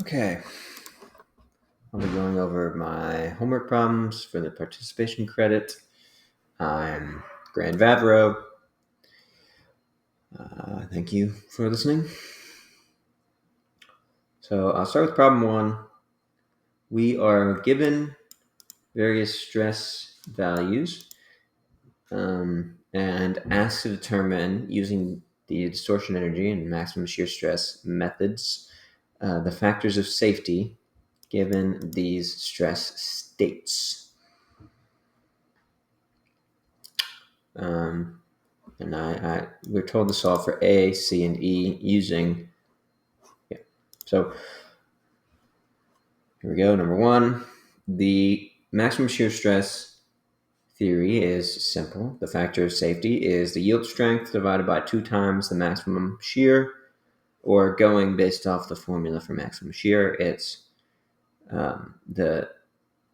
Okay, I'll be going over my homework problems for the participation credit. I'm Grand Vavro. Thank you for listening. So I'll start with problem 1. We are given various stress values and asked to determine, using the distortion energy and maximum shear stress methods, the factors of safety given these stress states. And we're told to solve for A, C, and E using. So here we go. Number 1, the maximum shear stress theory is simple. The factor of safety is the yield strength divided by 2 times the maximum shear, or going based off the formula for maximum shear, it's the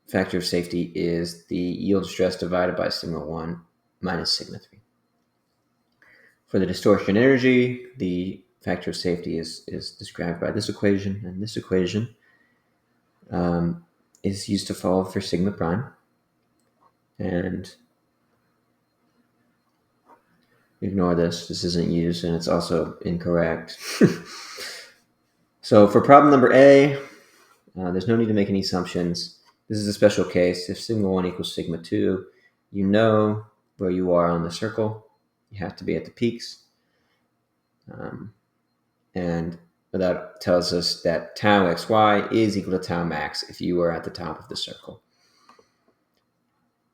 factor of safety is the yield stress divided by sigma 1 minus sigma 3. For the distortion energy, the factor of safety is described by this equation, and this equation is used to solve for sigma prime. And ignore this. This isn't used, and it's also incorrect. So for problem number A, there's no need to make any assumptions. This is a special case. If sigma 1 equals sigma 2, you know where you are on the circle. You have to be at the peaks. And that tells us that tau xy is equal to tau max if you are at the top of the circle.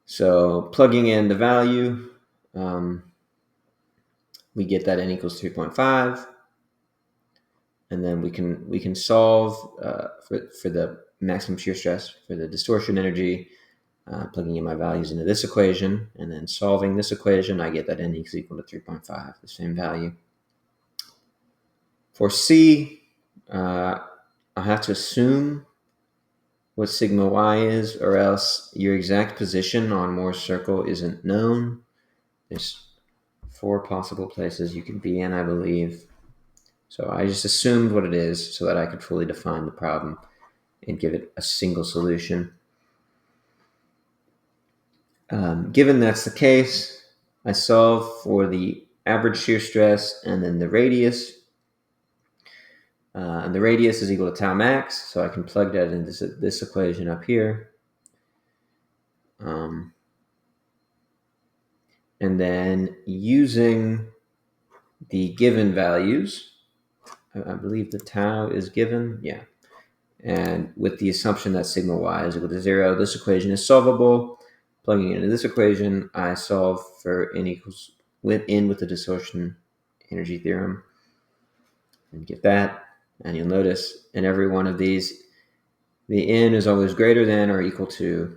So plugging in the value, we get that n equals 3.5. And then we can solve for the maximum shear stress for the distortion energy, plugging in my values into this equation, and then solving this equation, I get that n is equal to 3.5, the same value. For C, I have to assume what sigma y is, or else your exact position on Moore's circle isn't known. There's 4 possible places you can be in, I believe. So I just assumed what it is so that I could fully define the problem and give it a single solution. Given that's the case, I solve for the average shear stress and then the radius. And the radius is equal to tau max, so I can plug that into this equation up here. And then using the given values, I believe the tau is given, yeah. And with the assumption that sigma y is equal to 0, this equation is solvable. Plugging into this equation, I solve for n equals with the distortion energy theorem and get that. And you'll notice in every one of these, the n is always greater than or equal to,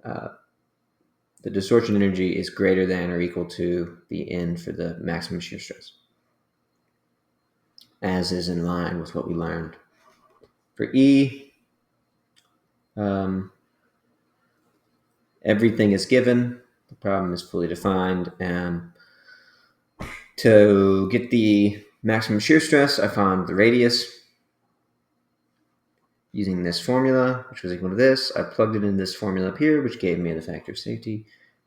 the distortion energy is greater than or equal to the n for the maximum shear stress, as is in line with what we learned. For E, everything is given. The problem is fully defined. And to get the maximum shear stress, I found the radius using this formula, which was equal to this. I plugged it in this formula up here, which gave me the factor of safety.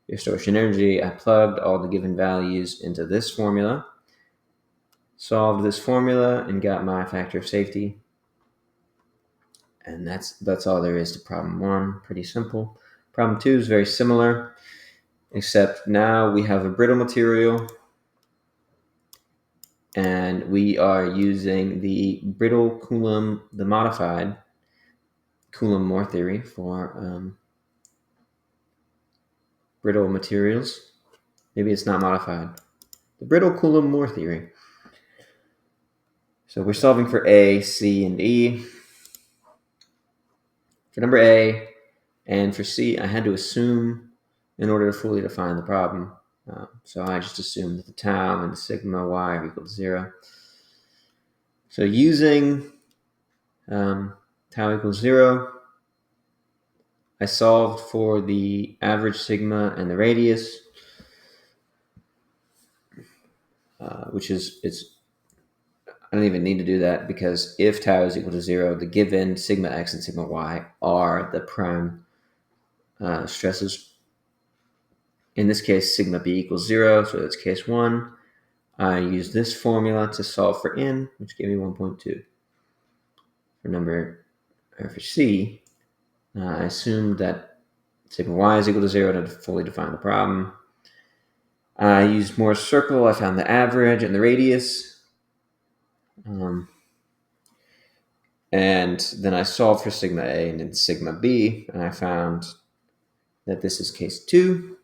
Distortion energy, I plugged all the given values into this formula, solved this formula, and got my factor of safety. And that's all there is to problem 1. Pretty simple. Problem 2 is very similar, except now we have a brittle material, and we are using the brittle Coulomb, the modified Coulomb-Moore theory for brittle materials. Maybe it's not modified. The brittle Coulomb-Moore theory. So we're solving for A, C, and E. For number A and for C, I had to assume in order to fully define the problem. So I just assumed that the tau and the sigma y are equal to 0. So using tau equals 0, I solved for the average sigma and the radius, which is I don't even need to do that because if tau is equal to 0, the given sigma x and sigma y are the prime stresses. In this case, sigma b equals 0, so that's case 1. I use this formula to solve for n, which gave me 1.2. For C, I assumed that sigma y is equal to 0 to fully define the problem. I used Moore's circle. I found the average and the radius. And then I solved for sigma A and then sigma B, and I found that this is case 2.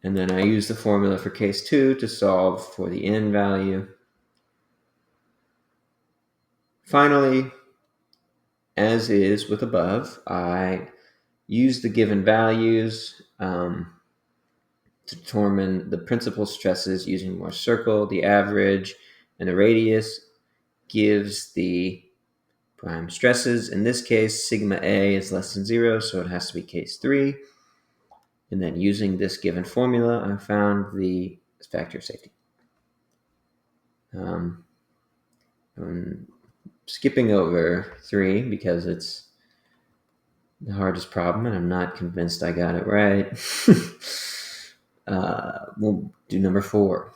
And then I used the formula for case 2 to solve for the n value. Finally, as is with above, I use the given values to determine the principal stresses using Moore's circle. The average and the radius gives the prime stresses. In this case, sigma A is less than 0, so it has to be case 3. And then using this given formula, I found the factor of safety. I'm skipping over 3 because it's the hardest problem, and I'm not convinced I got it right. We'll do number 4.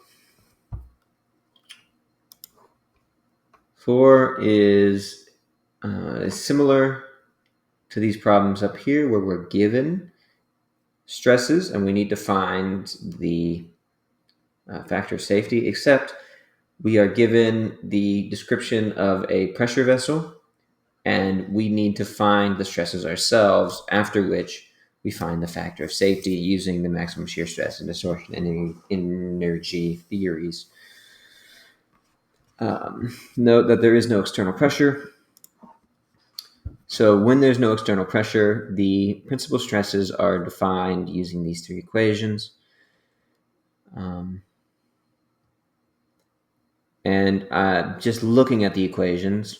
4 is similar to these problems up here where we're given stresses and we need to find the factor of safety, except we are given the description of a pressure vessel and we need to find the stresses ourselves, after which we find the factor of safety using the maximum shear stress and distortion energy theories. Note that there is no external pressure. So when there's no external pressure, the principal stresses are defined using these 3 equations. And just looking at the equations,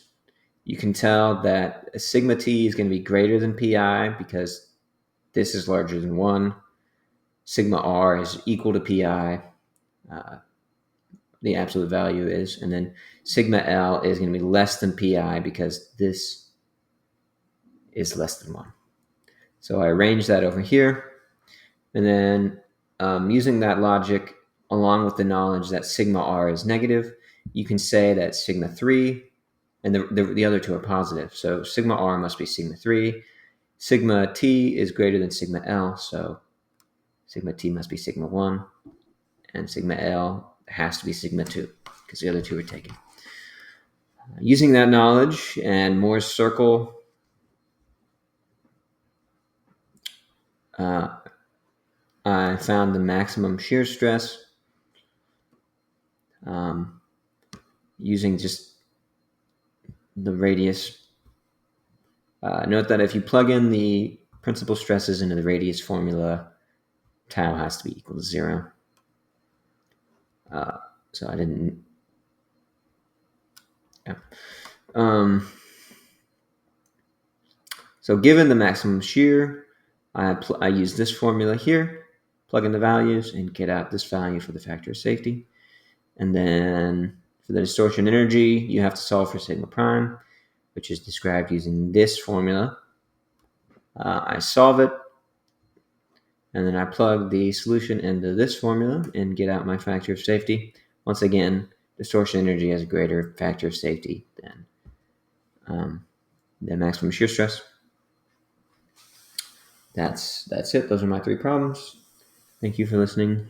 you can tell that sigma t is going to be greater than pi because this is larger than 1. Sigma r is equal to pi, the absolute value is. And then sigma l is going to be less than pi because this is less than 1. So I arrange that over here. And then using that logic, along with the knowledge that sigma r is negative, you can say that sigma 3, and the other 2 are positive. So sigma r must be sigma 3. Sigma t is greater than sigma l, so sigma t must be sigma 1. And sigma l has to be sigma 2, because the other 2 are taken. Using that knowledge and Moore's circle, I found the maximum shear stress using just the radius. Note that if you plug in the principal stresses into the radius formula, tau has to be equal to 0. So I didn't. Yeah. So given the maximum shear, I use this formula here, plug in the values, and get out this value for the factor of safety. And then for the distortion energy, you have to solve for sigma prime, which is described using this formula. I solve it, and then I plug the solution into this formula and get out my factor of safety. Once again, distortion energy has a greater factor of safety than maximum shear stress. That's it. Those are my 3 problems. Thank you for listening.